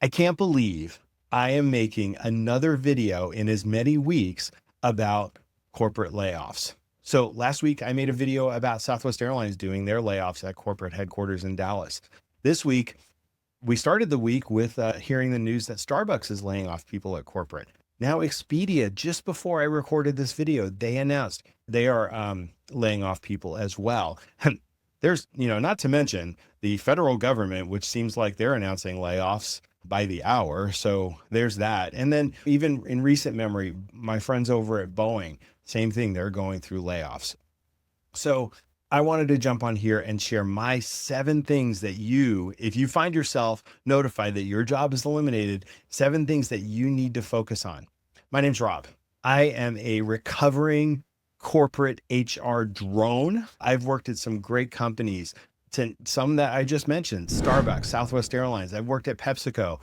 I can't believe I am making another video in as many weeks about corporate layoffs. So last week I made a video about Southwest Airlines doing their layoffs at corporate headquarters in Dallas. This week, we started the week with hearing the news that Starbucks is laying off people at corporate. Now Expedia, just before I recorded this video, they announced they are laying off people as well. And there's, not to mention the federal government, which seems like they're announcing layoffs by the hour. So there's that. And then even in recent memory, my friends over at Boeing, same thing, they're going through layoffs. So I wanted to jump on here and share my 7 things that if you find yourself notified that your job is eliminated, 7 things that you need to focus on. My name's Rob. I am a recovering corporate HR drone. I've worked at some great companies, some that I just mentioned, Starbucks, Southwest Airlines. I've worked at PepsiCo.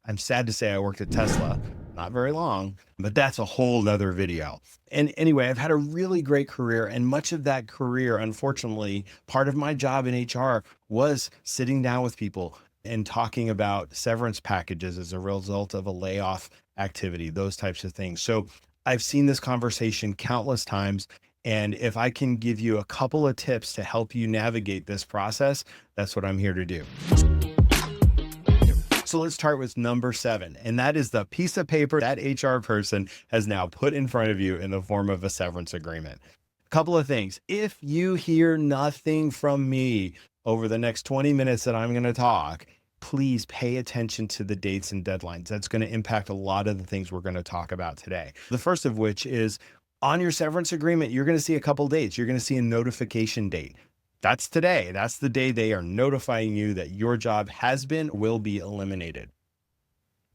I'm sad to say I worked at Tesla, not very long, but that's a whole nother video. And anyway, I've had a really great career, and much of that career, unfortunately, part of my job in HR was sitting down with people and talking about severance packages as a result of a layoff activity, those types of things. So I've seen this conversation countless times. And if I can give you a couple of tips to help you navigate this process, that's what I'm here to do. So let's start with number 7, and that is the piece of paper that HR person has now put in front of you in the form of a severance agreement. A couple of things. If you hear nothing from me over the next 20 minutes that I'm going to talk, please pay attention to the dates and deadlines. That's going to impact a lot of the things we're going to talk about today. The first of which is on your severance agreement, you're going to see a couple dates. You're going to see a notification date. That's today. That's the day they are notifying you that your job has been, will be eliminated.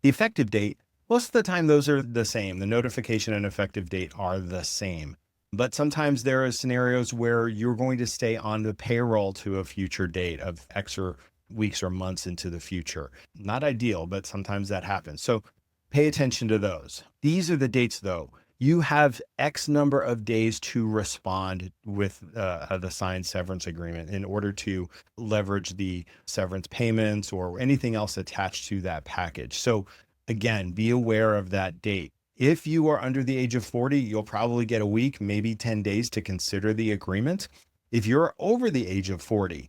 The effective date, most of the time, those are the same. The notification and effective date are the same. But sometimes there are scenarios where you're going to stay on the payroll to a future date of X or weeks or months into the future. Not ideal, but sometimes that happens. So pay attention to those. These are the dates, though. You have X number of days to respond with the signed severance agreement in order to leverage the severance payments or anything else attached to that package. So again, be aware of that date. If you are under the age of 40, you'll probably get a week, maybe 10 days to consider the agreement. If you're over the age of 40,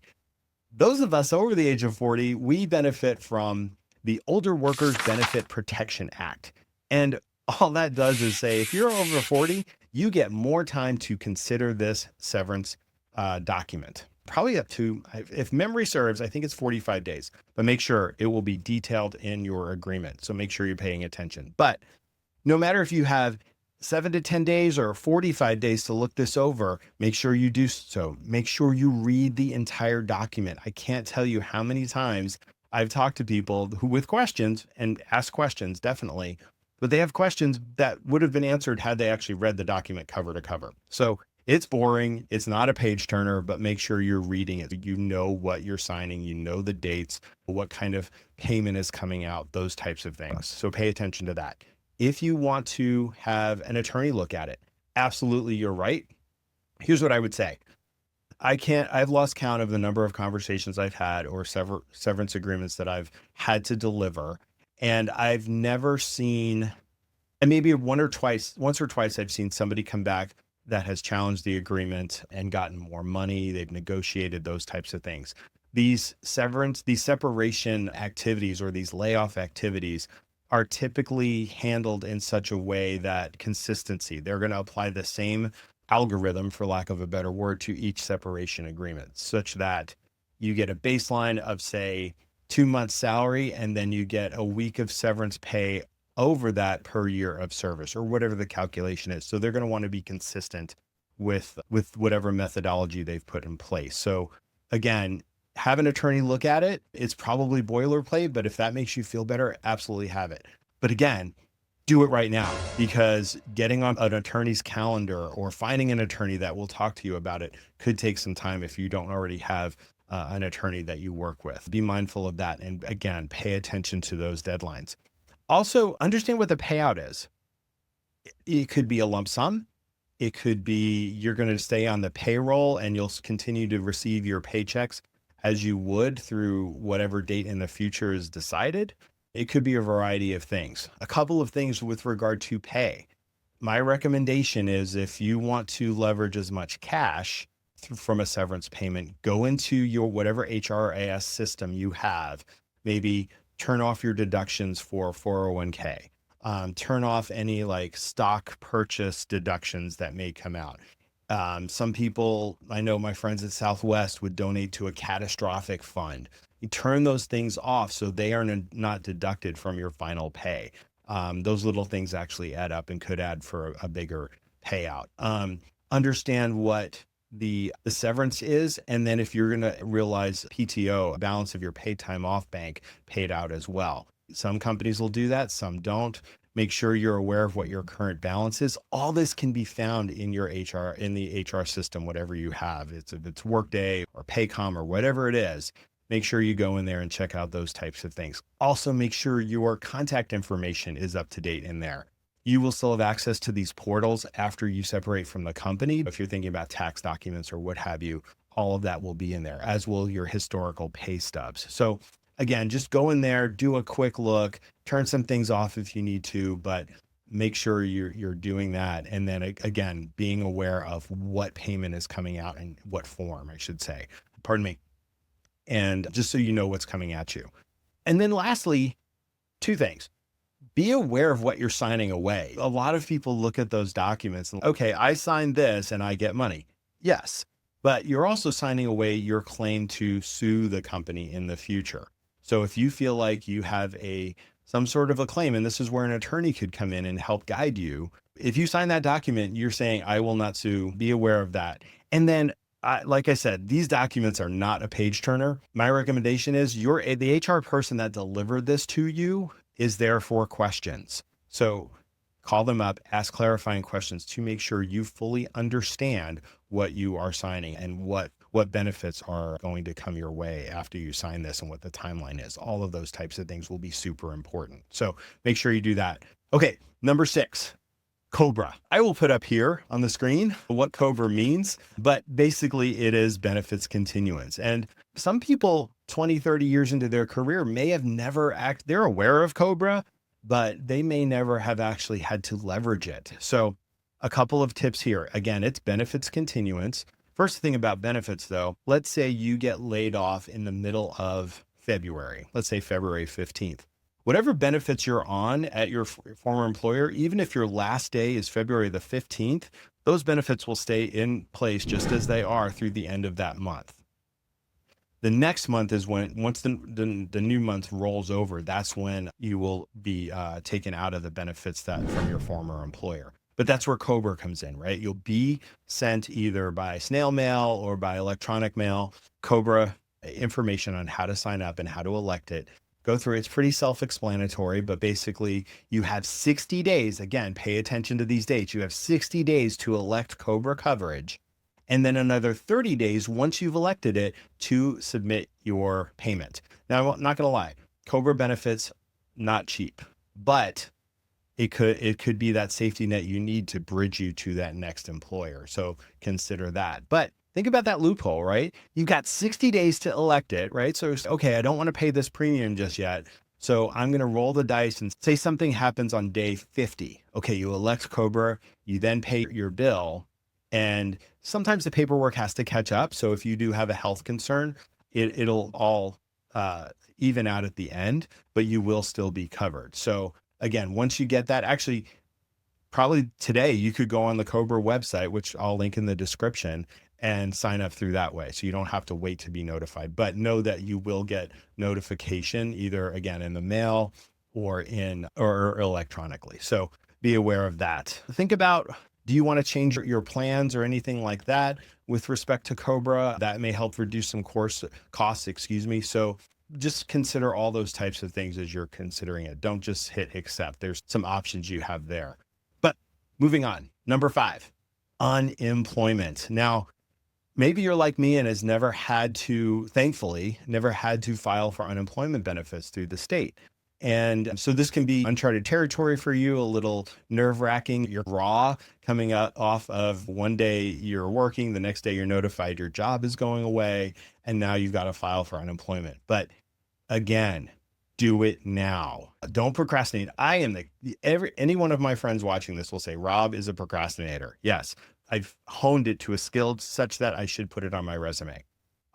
those of us over the age of 40, we benefit from the Older Workers Benefit Protection Act. And all that does is say, if you're over 40, you get more time to consider this severance document. Probably up to, if memory serves, I think it's 45 days, but make sure it will be detailed in your agreement. So make sure you're paying attention. But no matter if you have 7 to 10 days or 45 days to look this over, make sure you do so. Make sure you read the entire document. I can't tell you how many times I've talked to people who with questions and ask questions, definitely, but they have questions that would have been answered had they actually read the document cover to cover. So it's boring. It's not a page turner, but make sure you're reading it. You know what you're signing, you know the dates, what kind of payment is coming out, those types of things. So pay attention to that. If you want to have an attorney look at it, absolutely, you're right. Here's what I would say. I've lost count of the number of conversations I've had or severance agreements that I've had to deliver. And I've never seen, and maybe once or twice, I've seen somebody come back that has challenged the agreement and gotten more money. They've negotiated those types of things. These separation activities or these layoff activities are typically handled in such a way that consistency, they're going to apply the same algorithm, for lack of a better word, to each separation agreement, such that you get a baseline of, say, 2 months salary, and then you get a week of severance pay over that per year of service or whatever the calculation is. So they're going to want to be consistent with whatever methodology they've put in place. So again, have an attorney look at it. It's probably boilerplate, but if that makes you feel better, absolutely have it. But again, do it right now, because getting on an attorney's calendar or finding an attorney that will talk to you about it could take some time if you don't already have an attorney that you work with. Be mindful of that. And again, pay attention to those deadlines. Also, understand what the payout is. It could be a lump sum. It could be you're going to stay on the payroll and you'll continue to receive your paychecks as you would through whatever date in the future is decided. It could be a variety of things. A couple of things with regard to pay. My recommendation is if you want to leverage as much cash from a severance payment, go into your whatever HRAS system you have. Maybe turn off your deductions for 401k. Turn off any like stock purchase deductions that may come out. Some people, I know my friends at Southwest would donate to a catastrophic fund. You turn those things off so they are not deducted from your final pay. Those little things actually add up and could add for a bigger payout. Understand what the severance is. And then if you're going to realize PTO, a balance of your paid time off bank, paid out as well. Some companies will do that, some don't. Make sure you're aware of what your current balance is. All this can be found in your HR, in the HR system, whatever you have. If it's Workday or Paycom or whatever it is, make sure you go in there and check out those types of things. Also, make sure your contact information is up to date in there. You will still have access to these portals after you separate from the company. If you're thinking about tax documents or what have you, all of that will be in there, as will your historical pay stubs. So again, just go in there, do a quick look, turn some things off if you need to, but make sure you're doing that. And then again, being aware of what payment is coming out and what form, I should say, pardon me. And just so you know what's coming at you. And then lastly, two things. Be aware of what you're signing away. A lot of people look at those documents and, okay, I signed this and I get money. Yes, but you're also signing away your claim to sue the company in the future. So if you feel like you have some sort of a claim, and this is where an attorney could come in and help guide you. If you sign that document, you're saying, I will not sue. Be aware of that. And then like I said, these documents are not a page turner. My recommendation is the HR person that delivered this to you is there for questions. So call them up, ask clarifying questions to make sure you fully understand what you are signing and what benefits are going to come your way after you sign this and what the timeline is. All of those types of things will be super important. So make sure you do that. Okay, number 6. COBRA. I will put up here on the screen what COBRA means, but basically it is benefits continuance. And some people 20, 30 years into their career may have never they're aware of COBRA, but they may never have actually had to leverage it. So a couple of tips here. Again, it's benefits continuance. First thing about benefits though, let's say you get laid off in the middle of February, let's say February 15th. Whatever benefits you're on at your former employer, even if your last day is February the 15th, those benefits will stay in place just as they are through the end of that month. The next month is once the new month rolls over, that's when you will be taken out of the benefits that from your former employer. But that's where COBRA comes in, right? You'll be sent either by snail mail or by electronic mail, COBRA information on how to sign up and how to elect it. Go through. It's pretty self-explanatory, but basically you have 60 days. Again, pay attention to these dates. You have 60 days to elect COBRA coverage, and then another 30 days once you've elected it to submit your payment. Now, I'm not going to lie, COBRA benefits, not cheap, but it could be that safety net you need to bridge you to that next employer. So consider that. But think about that loophole, right? You've got 60 days to elect it, right? So, okay, I don't want to pay this premium just yet. So I'm going to roll the dice and say something happens on day 50. Okay, you elect COBRA, you then pay your bill, and sometimes the paperwork has to catch up. So if you do have a health concern, it'll all even out at the end, but you will still be covered. So again, once you get that, actually, probably today you could go on the COBRA website, which I'll link in the description, and sign up through that way. So you don't have to wait to be notified, but know that you will get notification either again in the mail or electronically. So be aware of that. Think about, do you want to change your plans or anything like that with respect to COBRA? That may help reduce some costs, So just consider all those types of things as you're considering it. Don't just hit accept. There's some options you have there. But moving on, number 5, unemployment. Now, maybe you're like me and has thankfully, never had to file for unemployment benefits through the state. And so this can be uncharted territory for you, a little nerve-wracking. You're raw coming off of one day you're working, the next day you're notified your job is going away, and now you've got to file for unemployment. But again, Do it now. Don't procrastinate. I am any one of my friends watching this will say, Rob is a procrastinator. Yes, I've honed it to a skill such that I should put it on my resume.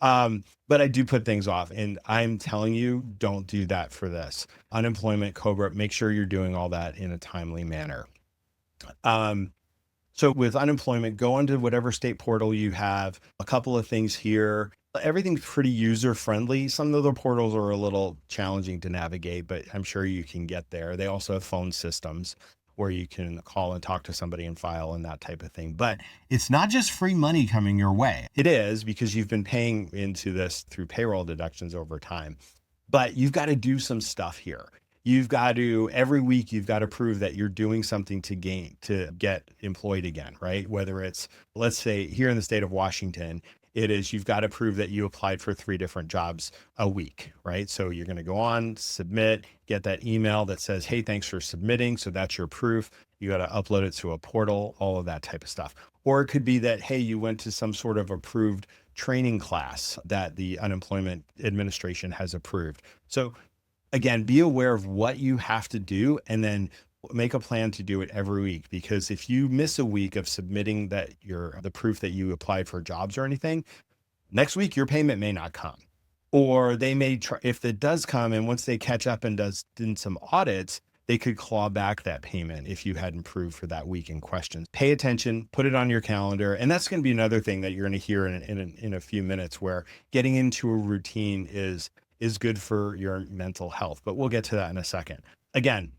But I do put things off, and I'm telling you, don't do that for this. Unemployment, COBRA, make sure you're doing all that in a timely manner. So with unemployment, go onto whatever state portal you have. A couple of things here. Everything's pretty user friendly. Some of the portals are a little challenging to navigate, but I'm sure you can get there. They also have phone systems where you can call and talk to somebody and file and that type of thing. But it's not just free money coming your way. It is, because you've been paying into this through payroll deductions over time. But you've got to do some stuff here. You've got to, every week, you've got to prove that you're doing something to get employed again, right? Whether it's, let's say here in the state of Washington, it is, you've got to prove that you applied for 3 different jobs a week, right? So you're going to go on, submit, get that email that says, hey, thanks for submitting. So that's your proof. You got to upload it to a portal, all of that type of stuff. Or it could be that, hey, you went to some sort of approved training class that the Unemployment Administration has approved. So again, be aware of what you have to do and then make a plan to do it every week. Because if you miss a week of submitting the proof that you applied for jobs or anything, next week your payment may not come. Or they may try, if it does come, and once they catch up and did some audits, they could claw back that payment if you hadn't proved for that week in question. Pay attention, put it on your calendar. And that's going to be another thing that you're going to hear in a few minutes, where getting into a routine is good for your mental health. But we'll get to that in a second. Again,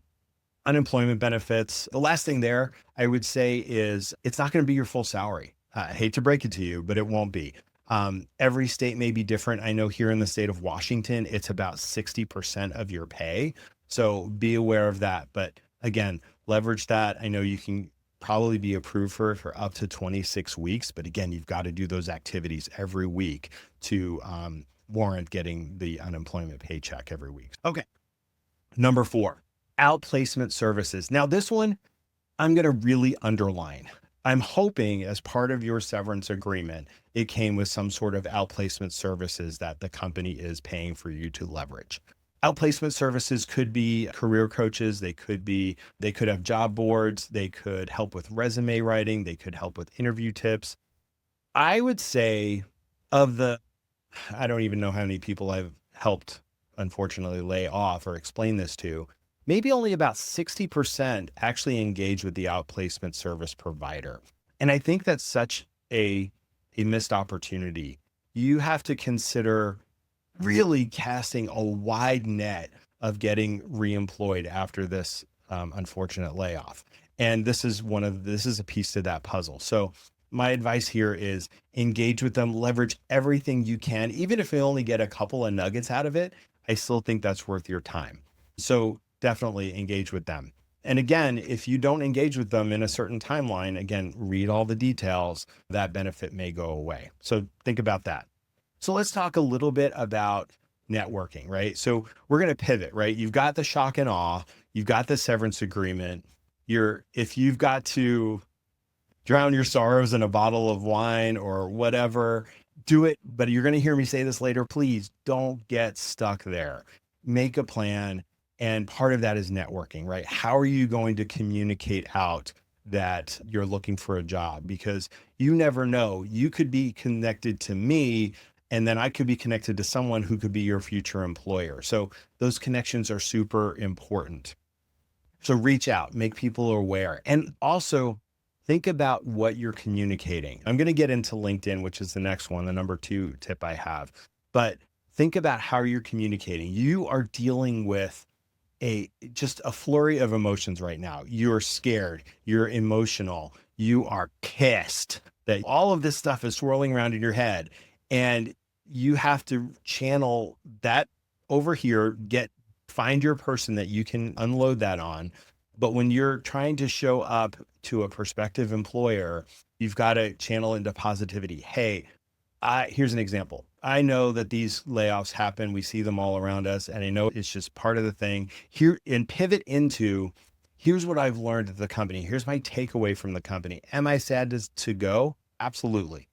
unemployment benefits. The last thing there I would say is it's not going to be your full salary. I hate to break it to you, but it won't be. Every state may be different. I know here in the state of Washington, it's about 60% of your pay. So be aware of that. But again, leverage that. I know you can probably be approved for up to 26 weeks. But again, you've got to do those activities every week to warrant getting the unemployment paycheck every week. Okay. Number 4, outplacement services. Now, this one I'm going to really underline. I'm hoping as part of your severance agreement, it came with some sort of outplacement services that the company is paying for you to leverage. Outplacement services could be career coaches. They could have job boards. They could help with resume writing. They could help with interview tips. I would say I don't even know how many people I've helped, unfortunately, lay off or explain this to. Maybe only about 60% actually engage with the outplacement service provider. And I think that's such a missed opportunity. You have to consider really casting a wide net of getting reemployed after this unfortunate layoff. And this is a piece to that puzzle. So my advice here is engage with them, leverage everything you can. Even if you only get a couple of nuggets out of it, I still think that's worth your time. So definitely engage with them. And again, if you don't engage with them in a certain timeline, again, read all the details, that benefit may go away. So think about that. So let's talk a little bit about networking, right? So we're going to pivot, right? You've got the shock and awe, you've got the severance agreement. If you've got to drown your sorrows in a bottle of wine or whatever, do it. But you're going to hear me say this later. Please don't get stuck there. Make a plan. And part of that is networking, right? How are you going to communicate out that you're looking for a job? Because you never know. You could be connected to me, and then I could be connected to someone who could be your future employer. So those connections are super important. So reach out, make people aware. And also think about what you're communicating. I'm going to get into LinkedIn, which is the next one, the number 2 tip I have. But think about how you're communicating. You are dealing with just a flurry of emotions right now. You're scared, you're emotional, you are pissed that all of this stuff is swirling around in your head. And you have to channel that over here, find your person that you can unload that on. But when you're trying to show up to a prospective employer, you've got to channel into positivity. Hey, here's an example. I know that these layoffs happen. We see them all around us. And I know it's just part of the thing here, and pivot into, here's what I've learned at the company. Here's my takeaway from the company. Am I sad to go? Absolutely.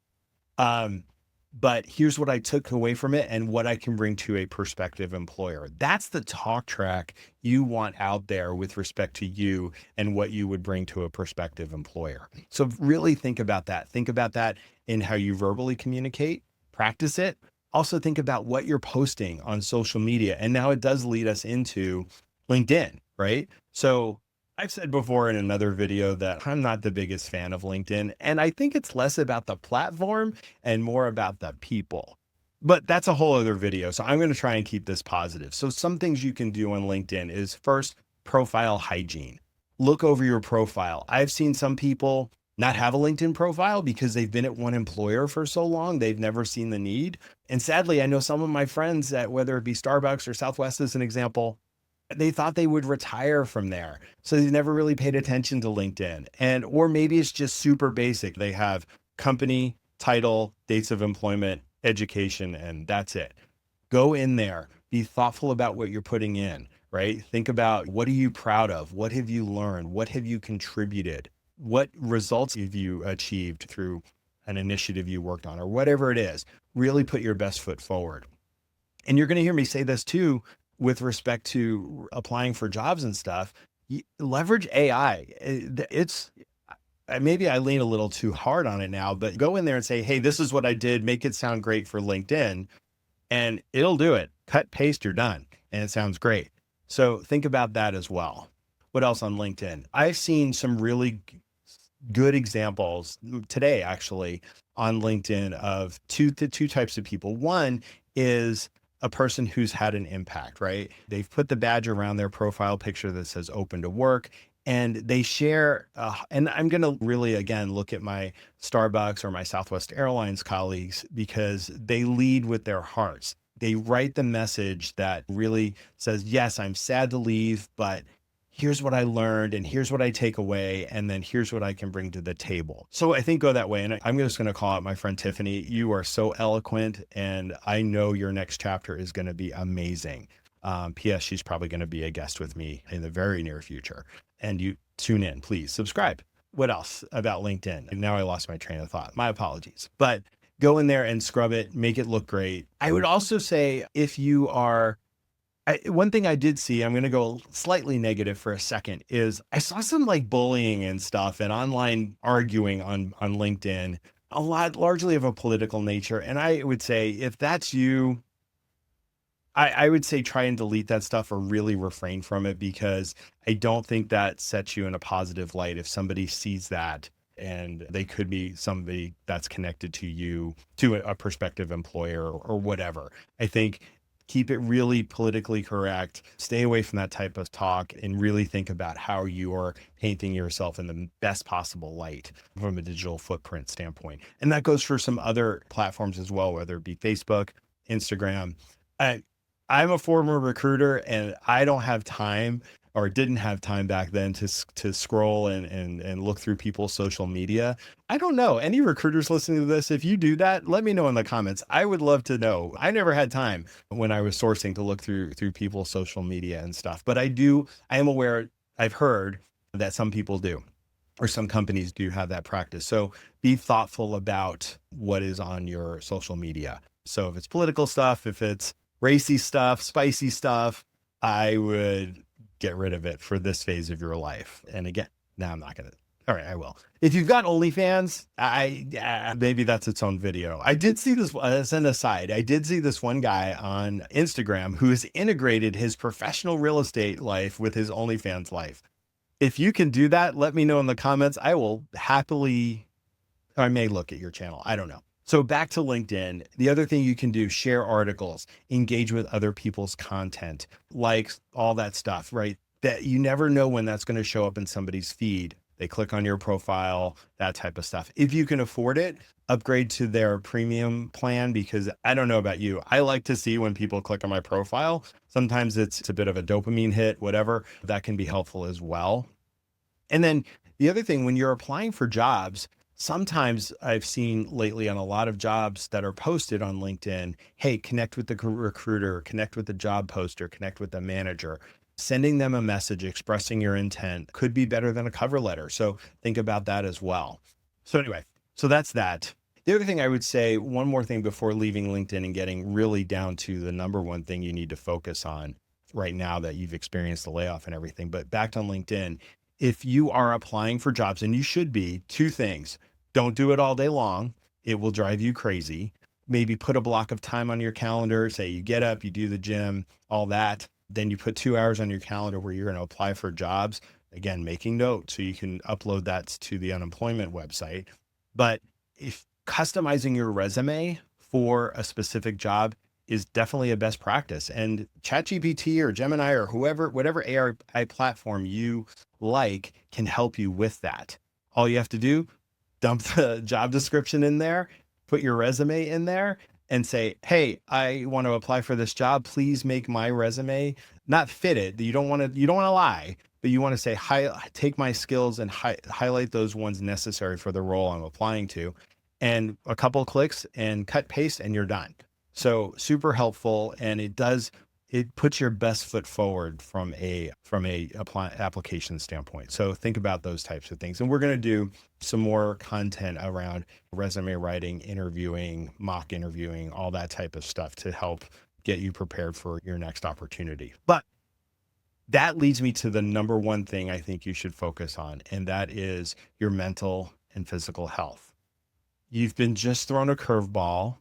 but here's what I took away from it and what I can bring to a prospective employer. That's the talk track you want out there with respect to you and what you would bring to a prospective employer. So really think about that. Think about that in how you verbally communicate, practice it. Also think about what you're posting on social media. And now it does lead us into LinkedIn, right? So I've said before in another video that I'm not the biggest fan of LinkedIn, and I think it's less about the platform and more about the people. But that's a whole other video. So I'm going to try and keep this positive. So some things you can do on LinkedIn is first, profile hygiene. Look over your profile. I've seen some people not have a LinkedIn profile because they've been at one employer for so long, they've never seen the need. And sadly, I know some of my friends at whether it be Starbucks or Southwest as an example, they thought they would retire from there. So they never really paid attention to LinkedIn. And, or maybe it's just super basic. They have company, title, dates of employment, education, and that's it. Go in there, be thoughtful about what you're putting in, right? Think about what are you proud of? What have you learned? What have you contributed? What results have you achieved through an initiative you worked on or whatever it is? Really put your best foot forward. And you're going to hear me say this too, with respect to applying for jobs and stuff. Leverage AI. It's maybe I lean a little too hard on it now, but go in there and say, hey, this is what I did. Make it sound great for LinkedIn, and it'll do it. Cut, paste, you're done. And it sounds great. So think about that as well. What else on LinkedIn? I've seen some really good examples today, actually, on LinkedIn of two types of people. One is a person who's had an impact, right? They've put the badge around their profile picture that says open to work, and they share, and I'm going to really, again, look at my Starbucks or my Southwest Airlines colleagues because they lead with their hearts. They write the message that really says, yes, I'm sad to leave, but here's what I learned and here's what I take away. And then here's what I can bring to the table. So I think go that way. And I'm just going to call out my friend Tiffany. You are so eloquent and I know your next chapter is going to be amazing. P.S. She's probably going to be a guest with me in the very near future. And you tune in, please subscribe. What else about LinkedIn? Now I lost my train of thought. My apologies. But go in there and scrub it, make it look great. I would also say if you are one thing I did see, I'm going to go slightly negative for a second, is I saw some like bullying and stuff and online arguing on LinkedIn, a lot largely of a political nature. And I would say if that's you, I would say try and delete that stuff or really refrain from it because I don't think that sets you in a positive light if somebody sees that and they could be somebody that's connected to you, to a prospective employer or whatever. I think keep it really politically correct, stay away from that type of talk, and really think about how you're painting yourself in the best possible light from a digital footprint standpoint. And that goes for some other platforms as well, whether it be Facebook, Instagram. I'm a former recruiter and I don't have time or didn't have time back then to scroll and look through people's social media. I don't know. Any recruiters listening to this, if you do that, let me know in the comments. I would love to know. I never had time when I was sourcing to look through people's social media and stuff. But I am aware, I've heard that some people do, or some companies do have that practice. So be thoughtful about what is on your social media. So if it's political stuff, if it's racy stuff, spicy stuff, I would get rid of it for this phase of your life. And again, now I'm not going to. All right, I will. If you've got OnlyFans, maybe that's its own video. I did see this as an aside. I did see this one guy on Instagram who has integrated his professional real estate life with his OnlyFans life. If you can do that, let me know in the comments. I will happily, I may look at your channel. I don't know. So back to LinkedIn, the other thing you can do, share articles, engage with other people's content, likes, all that stuff, right? That you never know when that's going to show up in somebody's feed. They click on your profile, that type of stuff. If you can afford it, upgrade to their premium plan, because I don't know about you. I like to see when people click on my profile. Sometimes it's a bit of a dopamine hit, whatever. That can be helpful as well. And then the other thing, when you're applying for jobs, sometimes I've seen lately on a lot of jobs that are posted on LinkedIn, hey, connect with the recruiter, connect with the job poster, connect with the manager. Sending them a message expressing your intent could be better than a cover letter. So think about that as well. So anyway, so that's that. The other thing I would say, one more thing before leaving LinkedIn and getting really down to the number one thing you need to focus on right now that you've experienced the layoff and everything, but back on LinkedIn, if you are applying for jobs, and you should be, two things: don't do it all day long. It will drive you crazy. Maybe put a block of time on your calendar, say you get up, you do the gym, all that. Then you put 2 hours on your calendar where you're going to apply for jobs. Again, making notes so you can upload that to the unemployment website. But if customizing your resume for a specific job is definitely a best practice, and ChatGPT or Gemini or whoever, whatever AI platform you like can help you with that. All you have to do, dump the job description in there, put your resume in there, and say, hey, I want to apply for this job. Please make my resume not fit it. You don't want to lie, but you want to say, take my skills and highlight those ones necessary for the role I'm applying to, and a couple of clicks and cut paste, and you're done. So super helpful. And it puts your best foot forward from a application standpoint. So think about those types of things. And we're going to do some more content around resume writing, interviewing, mock interviewing, all that type of stuff to help get you prepared for your next opportunity. But that leads me to the number one thing I think you should focus on, and that is your mental and physical health. You've been just thrown a curveball.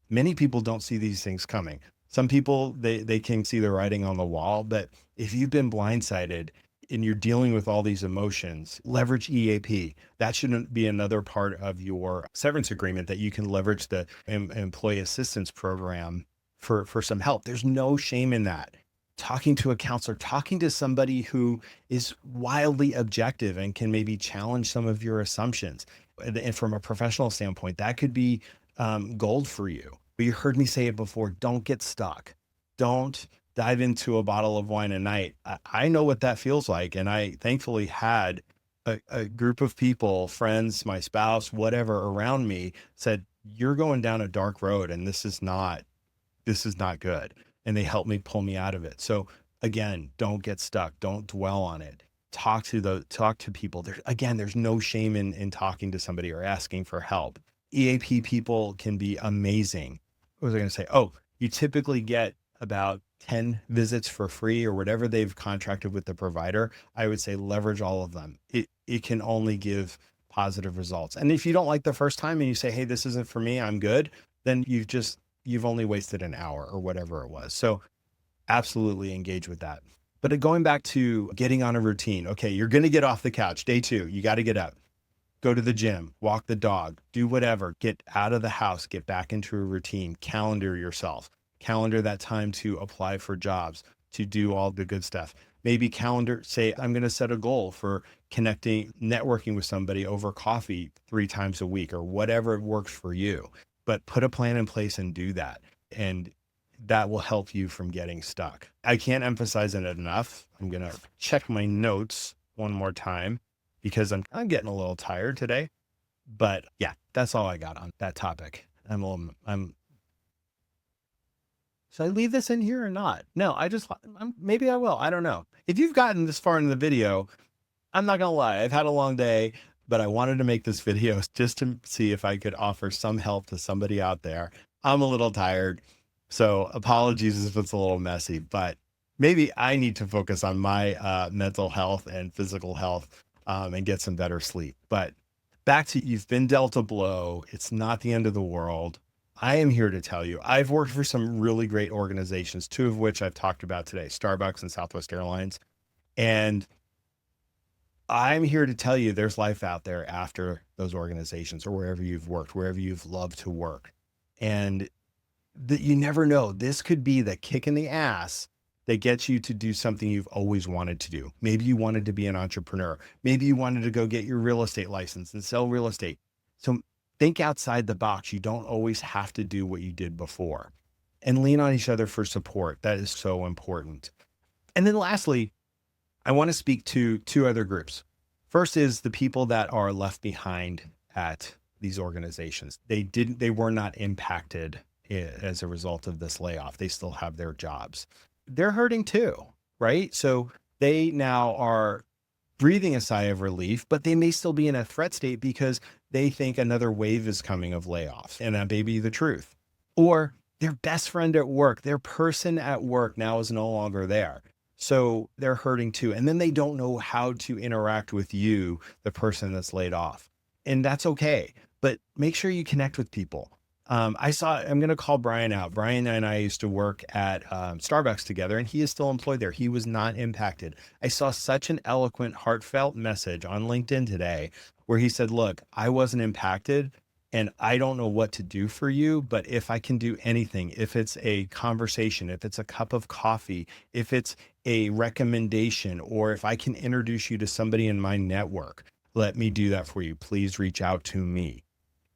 Many people don't see these things coming. Some people, they can see the writing on the wall, but if you've been blindsided and you're dealing with all these emotions, leverage EAP. That shouldn't be another part of your severance agreement, that you can leverage the employee assistance program for some help. There's no shame in that. Talking to a counselor, talking to somebody who is wildly objective and can maybe challenge some of your assumptions. And from a professional standpoint, that could be gold for you. But you heard me say it before, don't get stuck. Don't dive into a bottle of wine a night. I know what that feels like. And I thankfully had a group of people, friends, my spouse, whatever around me said, you're going down a dark road and this is not good. And they helped me pull me out of it. So again, don't get stuck. Don't dwell on it. Talk to people. There's no shame in talking to somebody or asking for help. EAP people can be amazing. What was I going to say? Oh, you typically get about 10 visits for free or whatever they've contracted with the provider. I would say leverage all of them. It can only give positive results. And if you don't like the first time and you say, hey, this isn't for me, I'm good, then you've only wasted an hour or whatever it was. So absolutely engage with that. But going back to getting on a routine, okay, you're going to get off the couch. Day 2, you got to get up. Go to the gym, walk the dog, do whatever, get out of the house, get back into a routine, calendar yourself, calendar that time to apply for jobs, to do all the good stuff. Maybe say, I'm going to set a goal for networking with somebody over coffee 3 times a week or whatever works for you, but put a plan in place and do that. And that will help you from getting stuck. I can't emphasize it enough. I'm going to check my notes one more time, because I'm getting a little tired today. But yeah, that's all I got on that topic. Should I leave this in here or not? No, maybe I will. I don't know. If you've gotten this far in the video, I'm not gonna lie, I've had a long day, but I wanted to make this video just to see if I could offer some help to somebody out there. I'm a little tired, so apologies if it's a little messy, but maybe I need to focus on my mental health and physical health and get some better sleep. But back to, you've been dealt a blow. It's not the end of the world. I am here to tell you, I've worked for some really great organizations, 2 of which I've talked about today, Starbucks and Southwest Airlines. And I'm here to tell you there's life out there after those organizations or wherever you've worked, wherever you've loved to work. And that you never know, this could be the kick in the ass that gets you to do something you've always wanted to do. Maybe you wanted to be an entrepreneur. Maybe you wanted to go get your real estate license and sell real estate. So think outside the box. You don't always have to do what you did before, and lean on each other for support. That is so important. And then lastly, I want to speak to 2 other groups. First is the people that are left behind at these organizations. They were not impacted as a result of this layoff. They still have their jobs. They're hurting too, right? So they now are breathing a sigh of relief, but they may still be in a threat state because they think another wave is coming of layoffs, and that may be the truth. Or their best friend at work, their person at work now is no longer there. So they're hurting too. And then they don't know how to interact with you, the person that's laid off. And that's okay. But make sure you connect with people. I'm going to call Brian out. Brian and I used to work at Starbucks together, and he is still employed there. He was not impacted. I saw such an eloquent, heartfelt message on LinkedIn today where he said, look, I wasn't impacted and I don't know what to do for you, but if I can do anything, if it's a conversation, if it's a cup of coffee, if it's a recommendation, or if I can introduce you to somebody in my network, let me do that for you. Please reach out to me.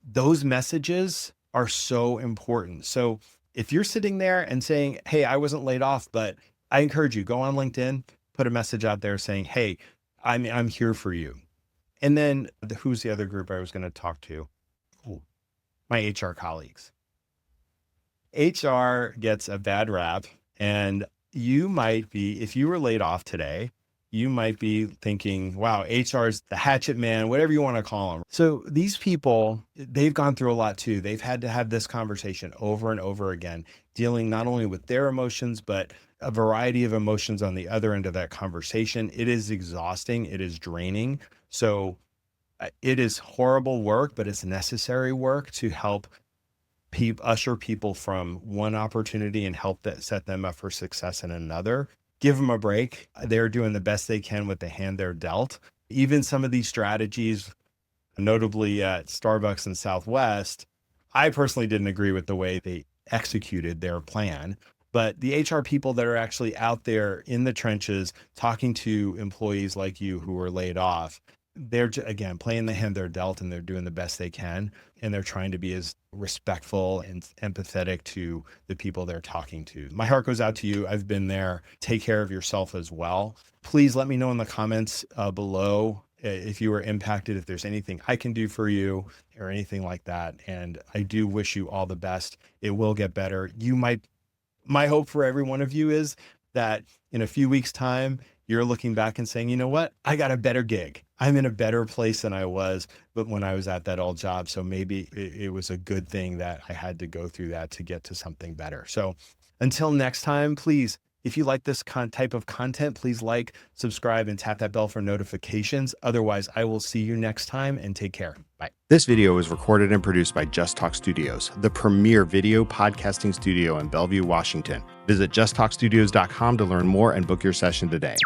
Those messages are so important. So if you're sitting there and saying, hey, I wasn't laid off, but I encourage you, go on LinkedIn, put a message out there saying, hey, I'm here for you. And then who's the other group I was going to talk to? Ooh, my HR colleagues. HR gets a bad rap, and you might be, if you were laid off today, you might be thinking, wow, HR is the hatchet man, whatever you want to call them. So these people, they've gone through a lot too. They've had to have this conversation over and over again, dealing not only with their emotions, but a variety of emotions on the other end of that conversation. It is exhausting. It is draining. So it is horrible work, but it's necessary work to help usher people from one opportunity and help set them up for success in another. Give them a break. They're doing the best they can with the hand they're dealt. Even some of these strategies, notably at Starbucks and Southwest, I personally didn't agree with the way they executed their plan. But the HR people that are actually out there in the trenches talking to employees like you who were laid off, they're again playing the hand they're dealt, and they're doing the best they can, and they're trying to be as respectful and empathetic to the people they're talking to. My heart goes out to you. I've been there. Take care of yourself as well. Please let me know in the comments below if you were impacted, if there's anything I can do for you or anything like that. And I do wish you all the best. It will get better. My hope for every one of you is that in a few weeks' time, you're looking back and saying, you know what? I got a better gig. I'm in a better place than I was, but when I was at that old job. So maybe it was a good thing that I had to go through that to get to something better. So until next time, please, if you like this type of content, please like, subscribe, and tap that bell for notifications. Otherwise, I will see you next time, and take care. Bye. This video was recorded and produced by Just Talk Studios, the premier video podcasting studio in Bellevue, Washington. Visit justtalkstudios.com to learn more and book your session today.